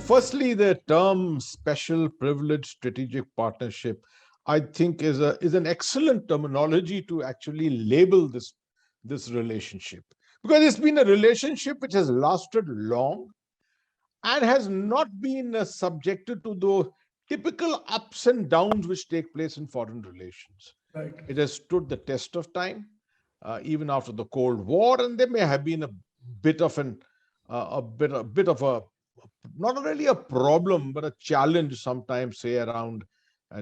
Firstly, the term special privileged strategic partnership, I think, is an excellent terminology to actually label this relationship, because it's been a relationship which has lasted long and has not been subjected to the typical ups and downs which take place in foreign relations. Right. It has stood the test of time, even after the Cold War, and there may have been bit of an a bit of a, not really a problem, but a challenge sometimes, say around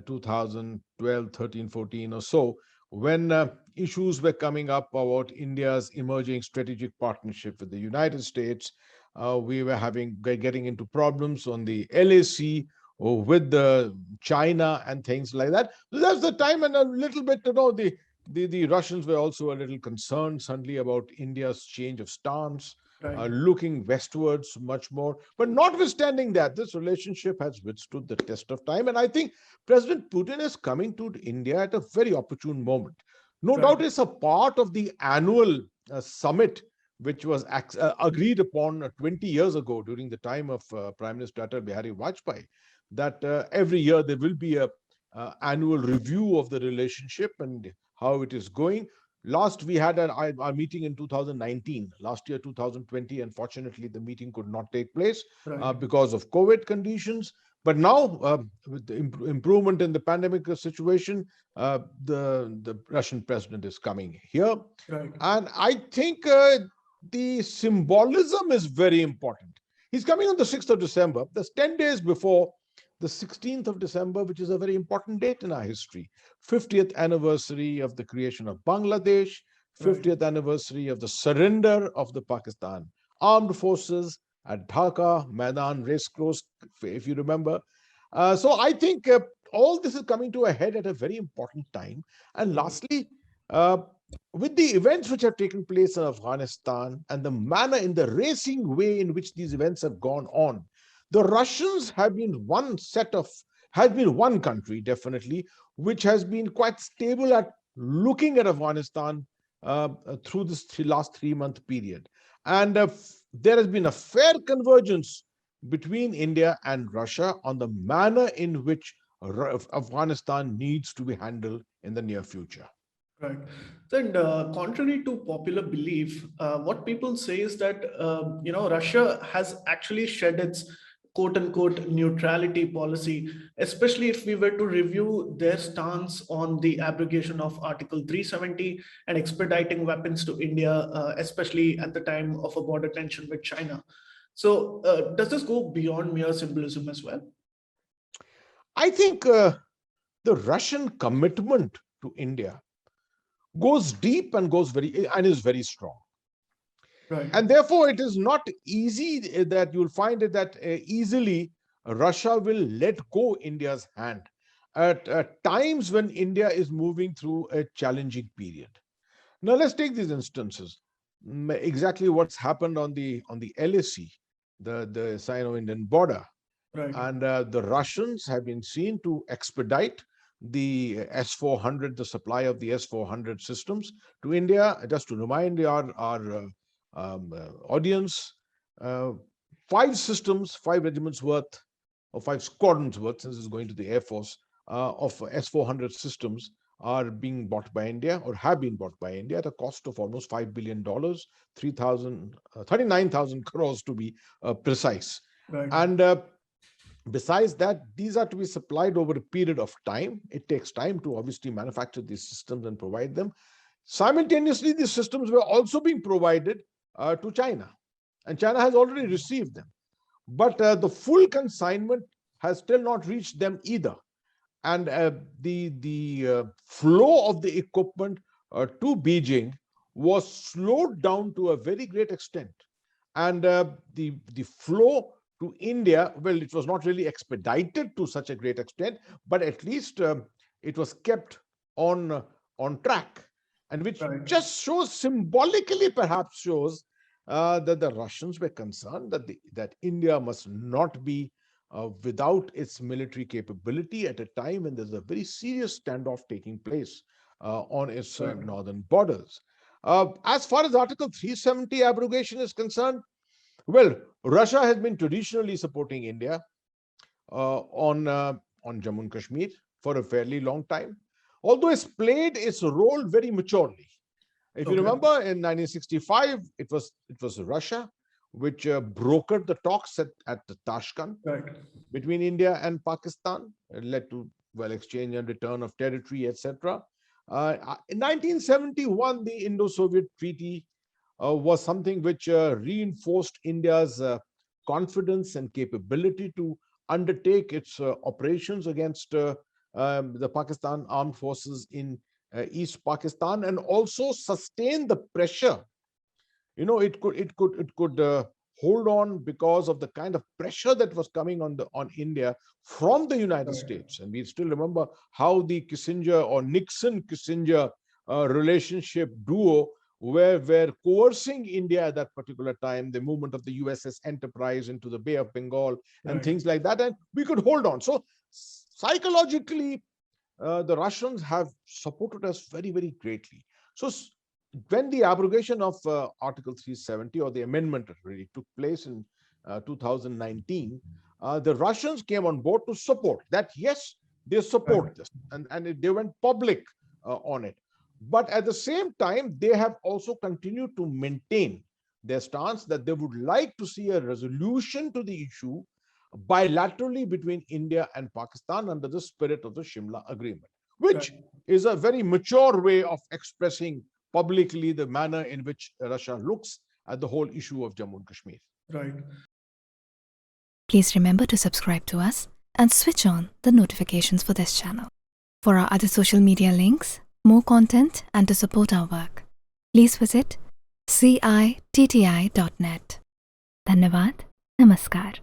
2012, 13, 14 or so, when issues were coming up about India's emerging strategic partnership with the United States. We were getting into problems on the LAC or with the China and things like that. So that's the time, and a little bit, the Russians were also a little concerned suddenly about India's change of stance, Right. looking westwards much more. But notwithstanding that, this relationship has withstood the test of time. And I think President Putin is coming to India at a very opportune moment. No Right. doubt it's a part of the annual summit, which was agreed upon 20 years ago during the time of Prime Minister Atal Bihari Vajpayee, that every year there will be a annual review of the relationship and how it is going. Last we had our meeting in 2019, last year 2020. Unfortunately, the meeting could not take place Right. because of COVID conditions. But now, with the improvement in the pandemic situation, the Russian president is coming here, Right. and I think the symbolism is very important. He's coming on the 6th of December. That's 10 days before the 16th of December, which is a very important date in our history. 50th anniversary of the creation of Bangladesh, Right. 50th anniversary of the surrender of the Pakistan armed forces at Dhaka, Maidan Racecourse, if you remember. So I think all this is coming to a head at a very important time. And Right. lastly, uh, with the events which have taken place in Afghanistan and the manner, in the racing way in which these events have gone on, the Russians have been has been one country, definitely, which has been quite stable at looking at Afghanistan through this last 3 month period. And there has been a fair convergence between India and Russia on the manner in which Afghanistan needs to be handled in the near future. Right. And contrary to popular belief, what people say is that Russia has actually shed its quote unquote neutrality policy, especially if we were to review their stance on the abrogation of Article 370 and expediting weapons to India, especially at the time of a border tension with China. So, does this go beyond mere symbolism as well? I think the Russian commitment to India goes deep and is very strong. Right. And therefore, it is not easy that you'll find it that easily Russia will let go India's hand at times when India is moving through a challenging period. Now, let's take these instances. Exactly what's happened on the LAC, the Sino-Indian border, Right. and the Russians have been seen to expedite the S-400, the supply of the S-400 systems to India. Just to remind our audience, uh, five regiments worth, or five squadrons worth, since it's going to the Air Force, of S-400 systems are being bought by India, or have been bought by India, at a cost of almost $5 billion, 39,000 crores to be precise. Right. And besides that, these are to be supplied over a period of time. It takes time to obviously manufacture these systems and provide them. Simultaneously, these systems were also being provided to China, and China has already received them. But the full consignment has still not reached them either. And the flow of the equipment to Beijing was slowed down to a very great extent. And the flow to India, well, it was not really expedited to such a great extent, but at least it was kept on track, and which Right. just shows, symbolically perhaps shows, that the Russians were concerned that India must not be without its military capability at a time when there's a very serious standoff taking place on its Right. northern borders. As far as Article 370 abrogation is concerned, Well, Russia has been traditionally supporting India on Jammu and Kashmir for a fairly long time, although it's played its role very maturely. If you Okay. remember, in 1965, it was Russia which brokered the talks at Tashkent Right. between India and Pakistan. It led to, well, exchange and return of territory, etc. In 1971, the Indo-Soviet Treaty was something which reinforced India's confidence and capability to undertake its operations against the Pakistan armed forces in East Pakistan, and also sustain the pressure. It could hold on because of the kind of pressure that was coming on India from the United Right. States. And we still remember how the Kissinger or Nixon Kissinger relationship duo were coercing India at that particular time, the movement of the USS Enterprise into the Bay of Bengal and Right. things like that, and we could hold on. So psychologically, the Russians have supported us very, very greatly. So when the abrogation of Article 370, or the amendment really, took place in 2019, the Russians came on board to support that. Yes, they support Right. this, and they went public on it. But at the same time, they have also continued to maintain their stance that they would like to see a resolution to the issue bilaterally between India and Pakistan under the spirit of the Shimla Agreement, which Right. is a very mature way of expressing publicly the manner in which Russia looks at the whole issue of Jammu and Kashmir. Right. Please remember to subscribe to us and switch on the notifications for this channel. For our other social media links, more content, and to support our work, please visit citti.net. Dhanyavad. Namaskar.